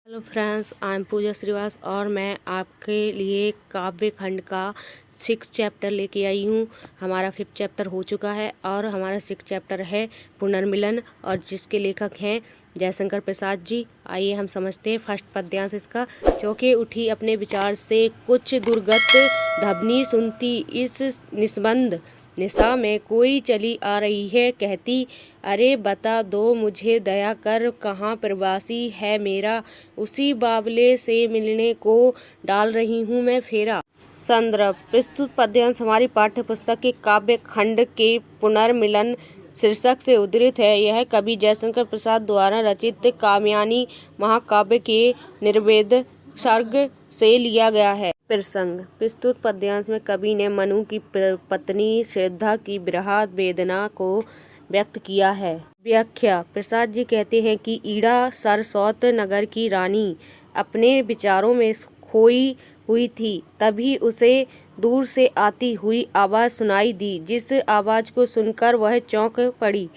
Hello friends, I am पूजा श्रीवास और मैं आपके लिए काव्य खंड का 6 चैप्टर लेके आई हूँ। हमारा 5th चैप्टर हो चुका है और हमारा 6 चैप्टर है पुनर्मिलन और जिसके लेखक हैं जयशंकर प्रसाद जी। आइए हम समझते हैं फर्स्ट पद्यांश इसका। चौंके उठी अपने विचार से कुछ दुर्गत ध्वनि सुनती इस निस्बंद निशा में कोई चली आ रही है, कहती अरे बता दो मुझे दया कर, कहाँ प्रवासी है मेरा, उसी बावले से मिलने को डाल रही हूँ मैं फेरा। संदर्भ प्रस्तुत पद्यांश हमारी पाठ्य पुस्तक के काव्य खंड के पुनर्मिलन शीर्षक से उद्धृत है। यह कवि जयशंकर प्रसाद द्वारा रचित कामयानी महाकाव्य के निर्वेद सर्ग से लिया गया है। प्रसंग प्रस्तुत पद्यांश में कवि ने मनु की पत्नी श्रद्धा की विरह वेदना को व्यक्त किया है। व्याख्या प्रसाद जी कहते हैं कि ईड़ा सरस्वत नगर की रानी अपने विचारों में खोई हुई थी। तभी उसे दूर से आती हुई आवाज़ सुनाई दी, जिस आवाज़ को सुनकर वह चौंक पड़ी।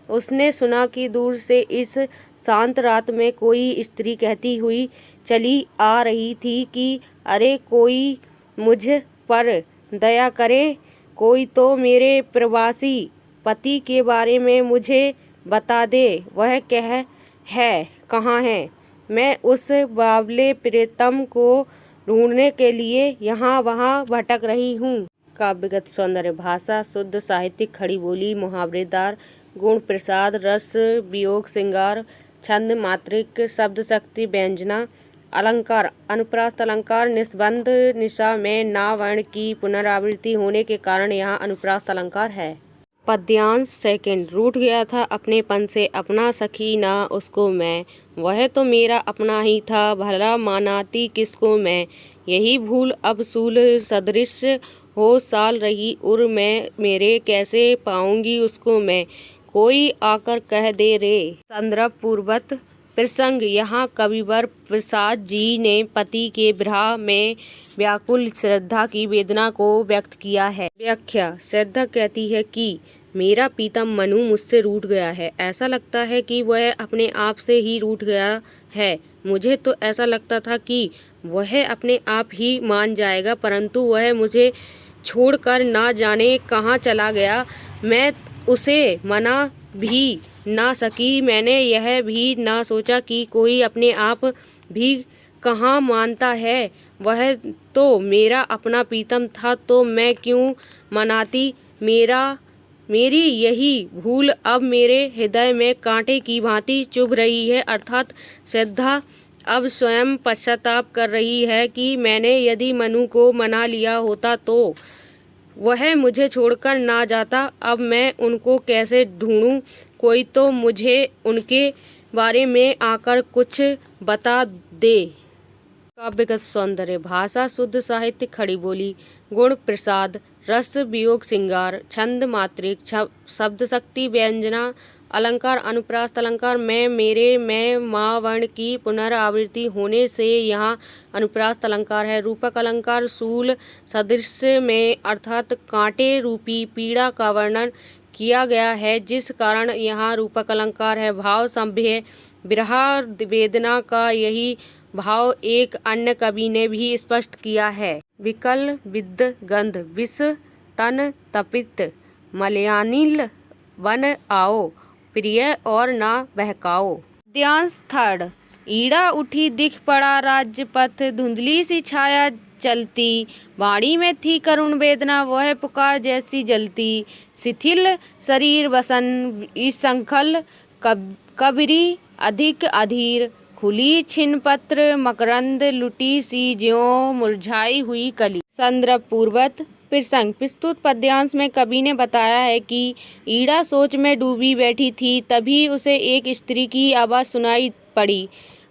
उसने सुना कि दूर से इस शांत रात में कोई स्त्री कहती हुई चली आ रही थी कि अरे कोई मुझ पर दया करे, कोई तो मेरे प्रवासी पति के बारे में मुझे बता दे, वह कहाँ है। मैं उस बावले प्रीतम को ढूंढने के लिए यहाँ वहाँ भटक रही हूँ। काव्यगत सौंदर्य भाषा शुद्ध साहित्यिक खड़ी बोली मुहावरेदार गुण प्रसाद रस वियोग श्रृंगार छंद मात्रिक शब्द शक्ति व्यंजना अलंकार अनुप्रास्त अलंकार निस्बंध निशा में ना वर्ण की पुनरावृत्ति होने के कारण यहाँ अनुप्रास्त अलंकार है। पद्यांश सेकंड रूठ गया था अपनेपन से अपना सखी ना उसको मैं, वह तो मेरा अपना ही था भला मानाती किसको मैं। यही भूल अब सूल सदृश हो साल रही उर मैं, मेरे कैसे पाऊंगी उसको मैं, कोई आकर कह दे रे। संदर्भ पूर्वत प्रसंग यहाँ कविवर प्रसाद जी ने पति के विरह में व्याकुल श्रद्धा की वेदना को व्यक्त किया है। व्याख्या श्रद्धा कहती है कि मेरा प्रीतम मनु मुझसे रूठ गया है। ऐसा लगता है कि वह अपने आप से ही रूठ गया है। मुझे तो ऐसा लगता था कि वह अपने आप ही मान जाएगा, परंतु वह मुझे छोड़कर ना जाने कहाँ चला गया। मैं उसे मना भी ना सकी। मैंने यह भी ना सोचा कि कोई अपने आप भी कहाँ मानता है। वह तो मेरा अपना प्रीतम था, तो मैं क्यों मनाती। मेरी यही भूल अब मेरे हृदय में कांटे की भांति चुभ रही है। अर्थात श्रद्धा अब स्वयं पश्चाताप कर रही है कि मैंने यदि मनु को मना लिया होता तो वह मुझे छोड़कर ना जाता। अब मैं उनको कैसे ढूंढूं, कोई तो मुझे उनके बारे में आकर कुछ बता दे। काव्यगत सौंदर्य भाषा शुद्ध साहित्य खड़ी बोली गुण प्रसाद रस वियोग श्रृंगार छंद मात्रिक शब्द शक्ति व्यंजना अलंकार अनुप्रास्त अलंकार में मेरे में माँ वर्ण की पुनरावृत्ति होने से यहाँ अनुप्रास्त अलंकार है। रूपक अलंकार शूल सदृश में अर्थात कांटे रूपी पीड़ा का वर्णन किया गया है, जिस कारण यहाँ रूपक अलंकार है। भाव सभ्य विरह वेदना का यही भाव एक अन्य कवि ने भी स्पष्ट किया है। विकल विद्ध गंध विष तन तपित मलयानिल वन आओ, प्रिय और ना बहकाओ। पद्यांश थर्ड ईड़ा उठी दिख पड़ा राज्यपथ, धुंधली सी छाया चलती, वाणी में थी करुण वेदना, वह पुकार जैसी जलती। शिथिल शरीर वसन संखल कबरी अधिक अधीर, खुली छिन्न पत्र मकरंद, लुटी सी ज्यों मुरझाई हुई कली। संदर्भ पूर्वत प्रसंग प्रस्तुत पद्यांश में कवि ने बताया है कि ईड़ा सोच में डूबी बैठी थी। तभी उसे एक स्त्री की आवाज़ सुनाई पड़ी,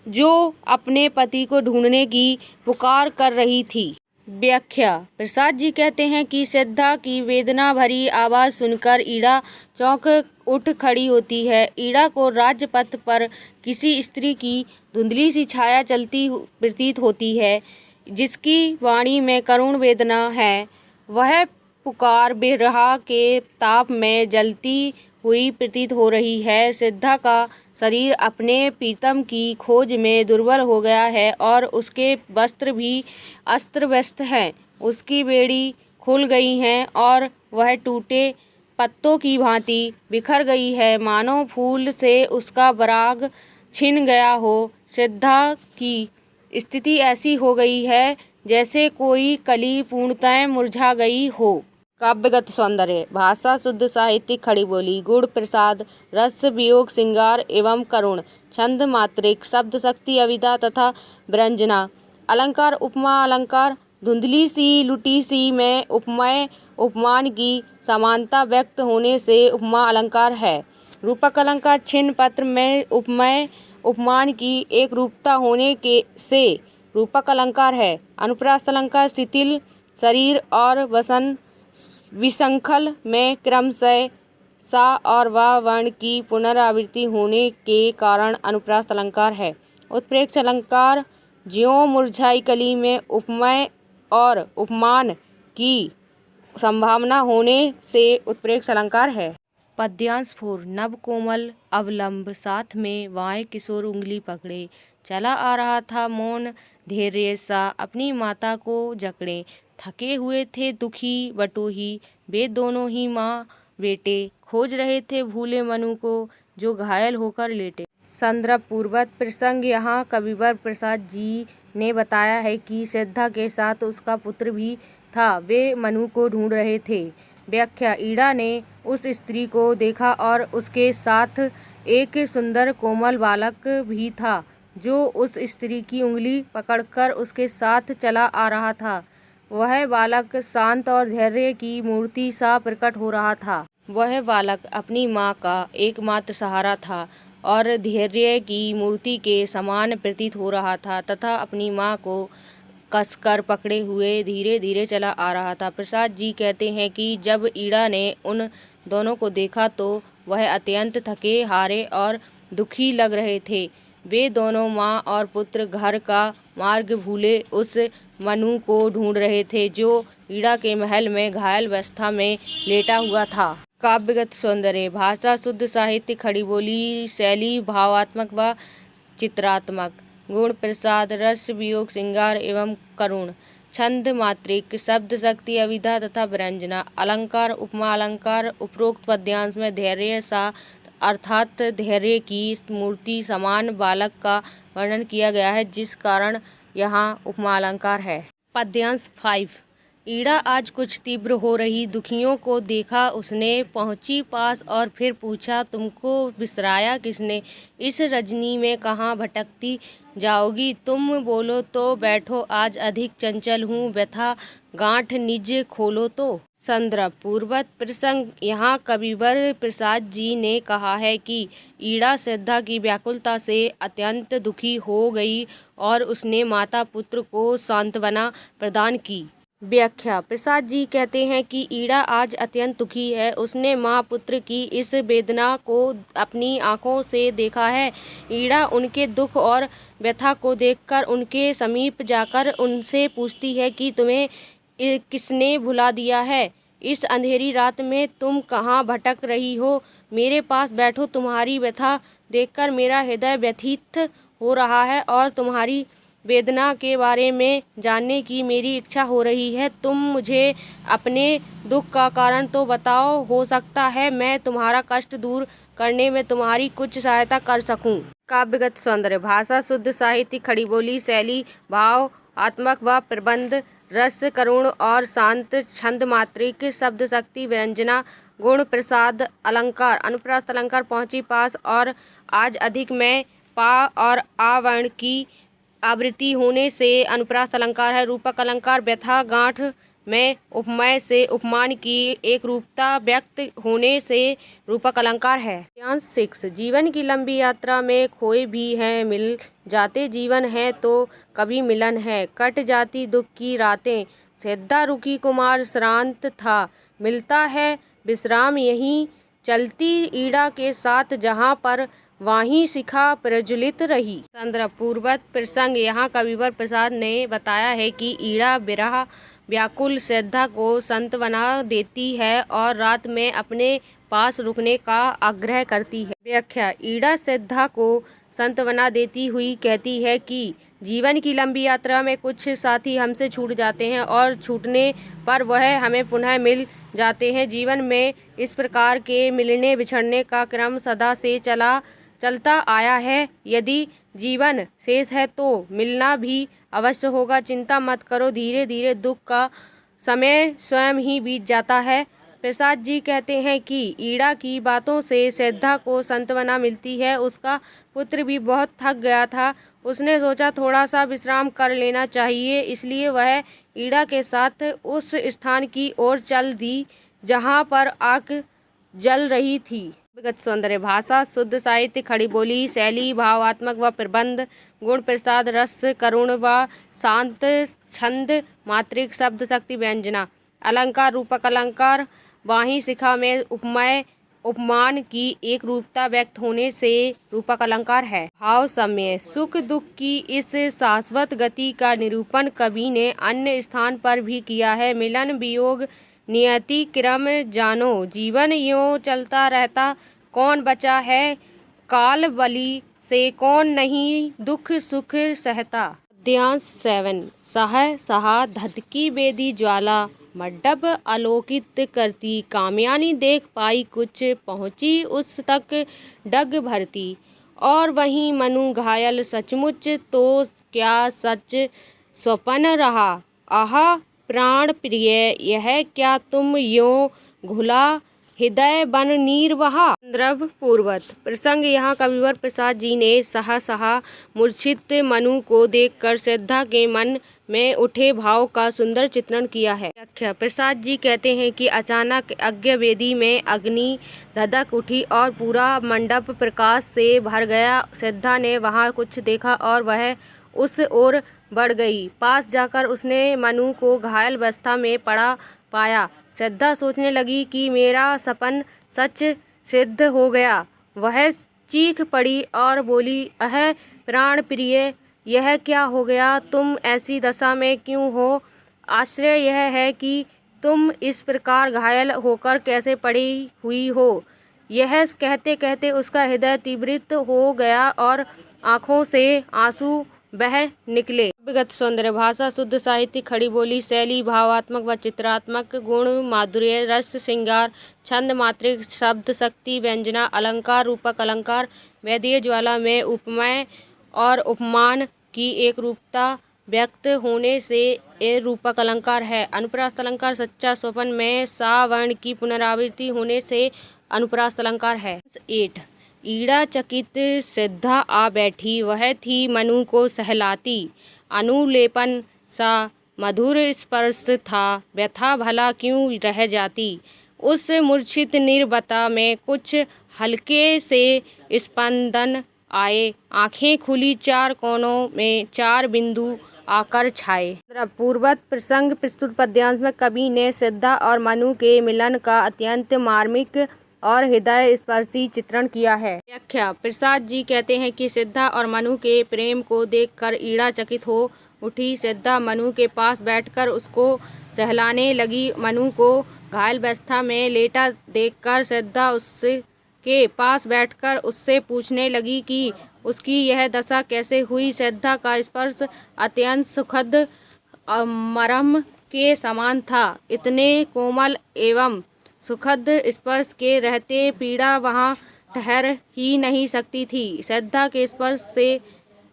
जो अपने पति को ढूंढने की पुकार कर रही थी। व्याख्या प्रसाद जी कहते हैं कि श्रद्धा की वेदना भरी आवाज़ सुनकर ईड़ा चौंक उठ खड़ी होती है। ईड़ा को राजपथ पर किसी स्त्री की धुंधली सी छाया चलती प्रतीत होती है, जिसकी वाणी में करुण वेदना है। वह पुकार विरह के ताप में जलती हुई प्रतीत हो रही है। श्रद्धा का शरीर अपने प्रीतम की खोज में दुर्बल हो गया है और उसके वस्त्र भी अस्त्र व्यस्त हैं। उसकी बेड़ी खुल गई हैं और वह टूटे पत्तों की भांति बिखर गई है, मानो फूल से उसका पराग छिन गया हो। श्रद्धा की स्थिति ऐसी हो गई है जैसे कोई कली पूर्णतः मुरझा गई हो। काव्यगत सौंदर्य, भाषा शुद्ध, साहित्यिक खड़ी बोली, गुण प्रसाद, रस वियोग, श्रृंगार एवं करुण, छंद मात्रिक, शब्द शक्ति, अविदा तथा व्यंजना, अलंकार, उपमा अलंकार, धुंधली सी लुटी सी में उपमेय उपमान की समानता व्यक्त होने से उपमा अलंकार है। रूपक अलंकार, छिन्न पत्र में उपमेय उपमान की एक रूपता होने के से रूपक अलंकार है। अनुप्रास अलंकार, शिथिल शरीर और वसन विशृंखल में क्रमशः सा और वा वर्ण की पुनरावृत्ति होने के कारण अनुप्रास अलंकार है। उत्प्रेक्ष अलंकार, ज्यों मुरझाई कली में उपमेय और उपमान की संभावना होने से उत्प्रेक्ष अलंकार है। पद्यांश 4, नव कोमल अवलंब, साथ में बाएं किशोर उंगली पकड़े, चला आ रहा था मौन धैर्य सा अपनी माता को जकड़े। थके हुए थे दुखी बटोही, वे दोनों ही माँ बेटे, खोज रहे थे भूले मनु को जो घायल होकर लेटे। संदर्भ पूर्वक प्रसंग, यहाँ कविवर प्रसाद जी ने बताया है कि श्रद्धा के साथ उसका पुत्र भी था। वे मनु को ढूंढ रहे थे। व्याख्या, ईड़ा ने उस स्त्री को देखा और उसके साथ एक सुंदर कोमल बालक भी था जो उस स्त्री की उंगली पकड़कर उसके साथ चला आ रहा था। वह बालक शांत और धैर्य की मूर्ति सा प्रकट हो रहा था। वह बालक अपनी माँ का एकमात्र सहारा था और धैर्य की मूर्ति के समान प्रतीत हो रहा था तथा अपनी माँ को कसकर पकड़े हुए धीरे धीरे चला आ रहा था। प्रसाद जी कहते हैं कि जब ईड़ा ने उन दोनों को देखा तो वह अत्यंत थके हारे और दुखी लग रहे थे। वे दोनों माँ और पुत्र घर का मार्ग भूले उस मनु को ढूंढ रहे थे जो ईड़ा के महल में घायल अवस्था में लेटा हुआ था। काव्यगत सौंदर्य, भाषा शुद्ध, साहित्य खड़ी बोली, शैली भावात्मक व चित्रात्मक, गुण प्रसाद, रस वियोग, श्रृंगार एवं करुण, छंद मात्रिक, शब्द शक्ति, अविदा तथा व्यंजना, अलंकार, उपमा अलंकार। उपरोक्त पद्यांश में धैर्य सा अर्थात धैर्य की मूर्ति समान बालक का वर्णन किया गया है, जिस कारण यहाँ उपमा अलंकार है। पद्यांश 5, ईड़ा आज कुछ तीव्र हो रही दुखियों को देखा उसने, पहुंची पास और फिर पूछा, तुमको बिसराया किसने? इस रजनी में कहाँ भटकती जाओगी? तुम बोलो तो बैठो, आज अधिक चंचल हूँ, व्यथा गांठ निज खोलो तो। संदर्भ पूर्वक प्रसंग, यहाँ कविवर प्रसाद जी ने कहा है कि ईड़ा श्रद्धा की व्याकुलता से अत्यंत दुखी हो गई और उसने माता पुत्र को सांत्वना प्रदान की। व्याख्या, प्रसाद जी कहते हैं कि ईड़ा आज अत्यंत दुखी है। उसने माँ पुत्र की इस वेदना को अपनी आँखों से देखा है। ईड़ा उनके दुख और व्यथा को देखकर उनके समीप जाकर उनसे पूछती है कि तुम्हें किसने भुला दिया है? इस अंधेरी रात में तुम कहाँ भटक रही हो? मेरे पास बैठो, तुम्हारी व्यथा देखकर मेरा हृदय व्यथित हो रहा है और तुम्हारी वेदना के बारे में जानने की मेरी इच्छा हो रही है। तुम मुझे अपने दुख का कारण तो बताओ, हो सकता है मैं तुम्हारा कष्ट दूर करने में तुम्हारी कुछ सहायता कर सकूं। काव्यगत सौंदर्य, भाषा शुद्ध, साहित्य खड़ी बोली, शैली भाव आत्मक व प्रबंध, रस करुण और शांत, छंद मात्रिक, शब्द शक्ति, व्यंजना, गुण प्रसाद, अलंकार, अनुप्रास अलंकार, पहुंची पास और आज अधिक में पा और आ वर्ण की आवृत्ति होने से अनुप्रास अलंकार है। रूपक अलंकार, व्यथा गांठ में उपमेय से उपमान की एक रूपता व्यक्त होने से रूपक अलंकार है। पद्यांश 6, जीवन की लंबी यात्रा में खोए भी हैं, मिल जाते जीवन है तो कभी मिलन है, कट जाती दुख की रातें, श्रद्धा रुकी कुमार श्रांत था, मिलता है विश्राम यहीं, चलती ईड़ा के साथ जहाँ पर वाही शिखा प्रज्वलित रही। संदर्भ पूर्वक प्रसंग, यहाँ कविवर प्रसाद ने बताया है कि ईड़ा विरह व्याकुल श्रद्धा को सांत्वना देती है और रात में अपने पास रुकने का आग्रह करती है। व्याख्या। ईड़ा सिद्धा को सांत्वना देती हुई कहती है कि जीवन की लंबी यात्रा में कुछ साथी हमसे छूट जाते हैं और छूटने पर वह हमें पुनः मिल जाते हैं। जीवन में इस प्रकार के मिलने बिछड़ने का क्रम सदा से चलता आया है। यदि जीवन शेष है तो मिलना भी अवश्य होगा। चिंता मत करो, धीरे धीरे दुख का समय स्वयं ही बीत जाता है। प्रसाद जी कहते हैं कि ईड़ा की बातों से श्रद्धा को सांत्वना मिलती है। उसका पुत्र भी बहुत थक गया था। उसने सोचा थोड़ा सा विश्राम कर लेना चाहिए, इसलिए वह ईड़ा के साथ उस स्थान की ओर चल दी जहाँ पर आग जल रही थी। विगत सौंदर्य भाषा शुद्ध साहित्य, खड़ी बोली शैली, भावात्मक व प्रबंध गुण, प्रसाद रस, करुण व शांत छंद, मात्रिक शब्द शक्ति, व्यंजना, अलंकार, रूपक अलंकार, वाही शिखा में उपमय उपमान की एक रूपता व्यक्त होने से रूपक अलंकार है। भाव समय। सुख दुख की इस शाश्वत गति का निरूपण कवि ने अन्य स्थान पर भी किया है। मिलन वियोग नियति क्रम जानो, जीवन यूं चलता रहता, कौन बचा है काल बलि से, कौन नहीं दुख सुख सहता। पद्यांश 7। सह सहा धधकी बेदी ज्वाला, मंडप आलोकित करती, कामयानी देख पाई कुछ, पहुँची उस तक डग भरती, और वहीं मनु घायल सचमुच, तो क्या सच स्वप्न रहा, आहा प्राण प्रिय यह क्या तुम यों घुला, हृदय बन नीर बहा। संदर्भ पूर्वत प्रसंग। यहाँ कविवर प्रसाद जी ने सहसा मूर्छित मनु को देखकर श्रद्धा के मन में उठे भाव का सुंदर चित्रण किया है। व्याख्या। प्रसाद जी कहते हैं कि अचानक यज्ञ वेदी में अग्नि धधक उठी और पूरा मंडप प्रकाश से भर गया। श्रद्धा ने वहाँ कुछ देखा और वह उस ओर बढ़ गई। पास जाकर उसने मनु को घायल अवस्था में पड़ा पाया। श्रद्धा सोचने लगी कि मेरा सपन सच सिद्ध हो गया। वह चीख पड़ी और बोली, अह प्राण प्रिय यह क्या हो गया, तुम ऐसी दशा में क्यों हो। आश्चर्य यह है कि तुम इस प्रकार घायल होकर कैसे पड़ी हुई हो। यह कहते कहते उसका हृदय तीव्रित हो गया और आँखों से आंसू बह निकले। विगत सौंदर्य भाषा शुद्ध साहित्य, खड़ी बोली शैली, भावात्मक व चित्रात्मक गुण, माधुर्य रस, श्रृंगार, छंद, मात्रिक शब्द शक्ति, व्यंजना, अलंकार, रूपक अलंकार, वैदिक ज्वाला में उपमय और उपमान की एक रूपता व्यक्त होने से ये रूपक अलंकार है। अनुप्रास अलंकार सच्चा स्वप्न में सा वर्ण की पुनरावृत्ति होने से अनुप्रास अलंकार है। 8। ईड़ा चकित श्रद्धा आ बैठी, वह थी मनु को सहलाती, अनुलेपन सा मधुर स्पर्श था, व्यथा भला क्यों रह जाती। उस मूर्छित निर्बता में कुछ हल्के से स्पंदन आए, आंखें खुली, चार कोनों में चार बिंदु आकर छाए। पूर्वत प्रसंग प्रस्तुत पद्यांश में कवि ने श्रद्धा और मनु के मिलन का अत्यंत मार्मिक और हृदय स्पर्शी चित्रण किया है। व्याख्या। प्रसाद जी कहते हैं कि श्रद्धा और मनु के प्रेम को देखकर ईड़ा चकित हो उठी। श्रद्धा मनु के पास बैठकर उसको सहलाने लगी। मनु को घायल अवस्था में लेटा देखकर श्रद्धा उसके पास बैठकर उससे पूछने लगी कि उसकी यह दशा कैसे हुई। श्रद्धा का स्पर्श अत्यंत सुखद मरम के समान था। इतने कोमल एवं सुखद स्पर्श के रहते पीड़ा वहाँ ठहर ही नहीं सकती थी। श्रद्धा के स्पर्श से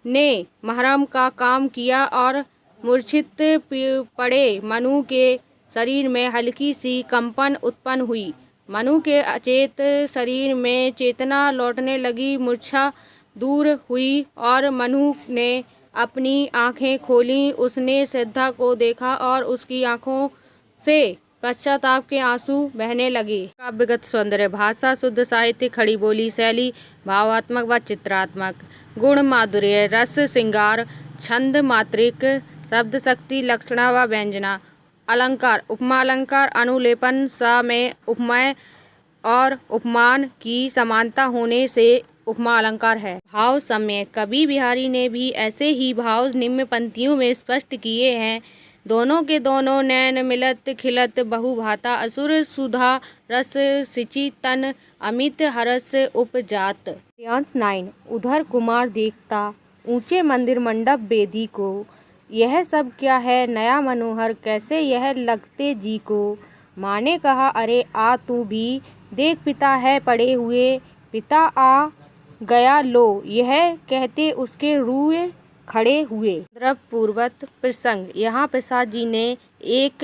ने महरम का काम किया और मूर्छित पड़े मनु के शरीर में हल्की सी कंपन उत्पन्न हुई। मनु के अचेत शरीर में चेतना लौटने लगी, मूर्छा दूर हुई और मनु ने अपनी आंखें खोलीं। उसने श्रद्धा को देखा और उसकी आंखों से पश्चाताप के आंसू बहने लगे। काव्यगत सौंदर्य भाषा शुद्ध साहित्य, खड़ी बोली शैली, भावात्मक व चित्रात्मक गुण, माधुर्य रस, श्रृंगार, छंद, मात्रिक शब्द शक्ति, लक्षणा व व्यंजना, अलंकार, उपमा अलंकार, अनुलेपन सा में उपमय और उपमान की समानता होने से उपमा अलंकार है। भाव समय। कवि बिहारी ने भी ऐसे ही भाव निम्न पंक्तियों में स्पष्ट किए हैं। दोनों के दोनों नैन मिलत खिलत बहु भाता असुर सुधा रस सिंची तन अमित हरस उपजात। 9 उधर कुमार देखता ऊंचे मंदिर मंडप बेदी को, यह सब क्या है नया मनोहर कैसे यह लगते जी को। माँ ने कहा अरे आ तू भी देख पिता है पड़े हुए, पिता आ गया लो यह कहते उसके रूए खड़े हुए। द्रव पूर्वत प्रसंग, यहाँ प्रसाद जी ने एक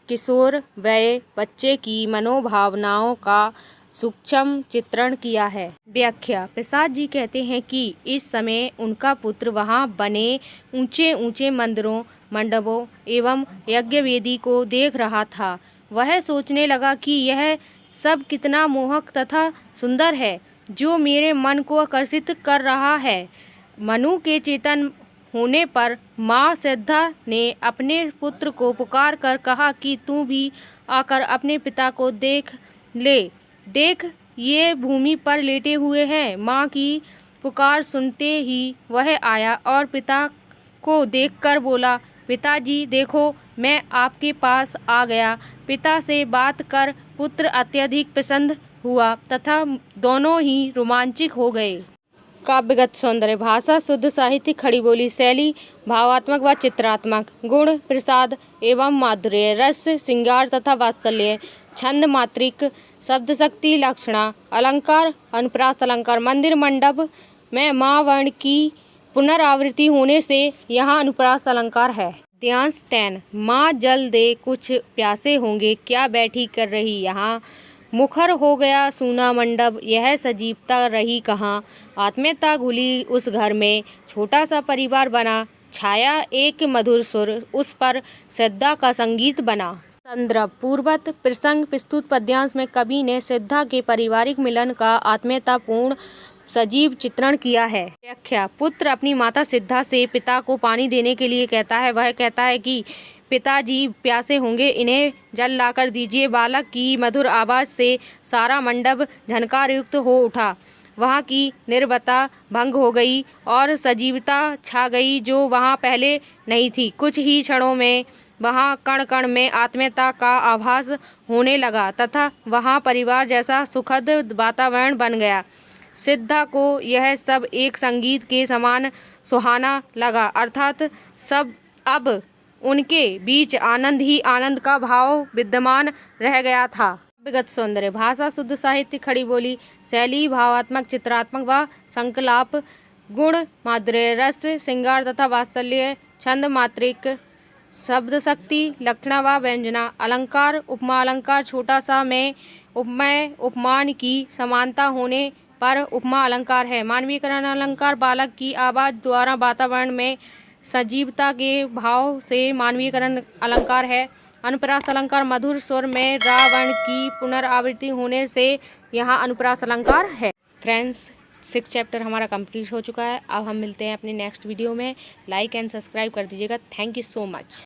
किशोर वय बच्चे की मनोभावनाओं का सूक्ष्म चित्रण किया है। व्याख्या, प्रसाद जी कहते हैं कि इस समय उनका पुत्र वहाँ बने ऊंचे ऊंचे मंदिरों मंडपों एवं यज्ञ वेदी को देख रहा था। वह सोचने लगा कि यह सब कितना मोहक तथा सुंदर है जो मेरे मन को आकर्षित कर रहा है। मनु के चेतन होने पर माँ श्रद्धा ने अपने पुत्र को पुकार कर कहा कि तू भी आकर अपने पिता को देख ले, देख ये भूमि पर लेटे हुए हैं। माँ की पुकार सुनते ही वह आया और पिता को देखकर बोला, पिताजी देखो मैं आपके पास आ गया। पिता से बात कर पुत्र अत्यधिक प्रसन्न हुआ तथा दोनों ही रोमांचित हो गए। काव्यगत सौंदर्य, भाषा शुद्ध, साहित्य खड़ी बोली, शैली भावात्मक व चित्रात्मक, गुण प्रसाद एवं माधुर्य, रस श्रृंगार तथा वात्सल्य, छंद मात्रिक, शब्द शक्ति, लक्षणा, अलंकार, अनुप्रास अलंकार। मंदिर मंडप में माँ वर्ण की पुनरावृत्ति होने से यहाँ अनुप्रास अलंकार है। ध्यांश 10 माँ जल दे कुछ प्यासे होंगे, क्या बैठी कर रही यहाँ। मुखर हो गया सूना मंडप, यह सजीवता रही कहाँ। आत्मीयता घुली उस घर में, छोटा सा परिवार बना, छाया एक मधुर सुर, उस पर श्रद्धा का संगीत बना। संदर्भ पूर्वत प्रसंग प्रस्तुत पद्यांश में कवि ने श्रद्धा के पारिवारिक मिलन का आत्मीयतापूर्ण सजीव चित्रण किया है। व्याख्या, पुत्र अपनी माता श्रद्धा से पिता को पानी देने के लिए कहता है। वह कहता है कि पिताजी प्यासे होंगे, इन्हें जल लाकर दीजिए। बालक की मधुर आवाज़ से सारा मंडप झनकार युक्त हो उठा। वहाँ की निर्भरता भंग हो गई और सजीवता छा गई जो वहाँ पहले नहीं थी। कुछ ही क्षणों में वहाँ कण कण में आत्मीयता का आभास होने लगा तथा वहाँ परिवार जैसा सुखद वातावरण बन गया। श्रद्धा को यह सब एक संगीत के समान सुहाना लगा, अर्थात सब अब उनके बीच आनंद ही आनंद का भाव विद्यमान रह गया था। काव्यगत सौंदर्य, भाषा शुद्ध, साहित्य खड़ी बोली, शैली भावात्मक, चित्रात्मक व संकलाप, गुण माधुर्य, रस श्रृंगार तथा वात्सल्य, छंद मात्रिक, शब्द शक्ति, लक्षणा व व्यंजना, अलंकार उपमा अलंकार, छोटा सा में उपमेय उपमान की समानता होने पर उपमा अलंकार है। मानवीकरण अलंकार, बालक की आवाज़ द्वारा वातावरण में सजीवता के भाव से मानवीकरण अलंकार है। अनुप्रास अलंकार, मधुर स्वर में रावण की पुनरावृत्ति होने से यहाँ अनुप्रास अलंकार है। फ्रेंड्स, 6 चैप्टर हमारा कंप्लीट हो चुका है। अब हम मिलते हैं अपने नेक्स्ट वीडियो में। लाइक एंड सब्सक्राइब कर दीजिएगा। Thank you so much.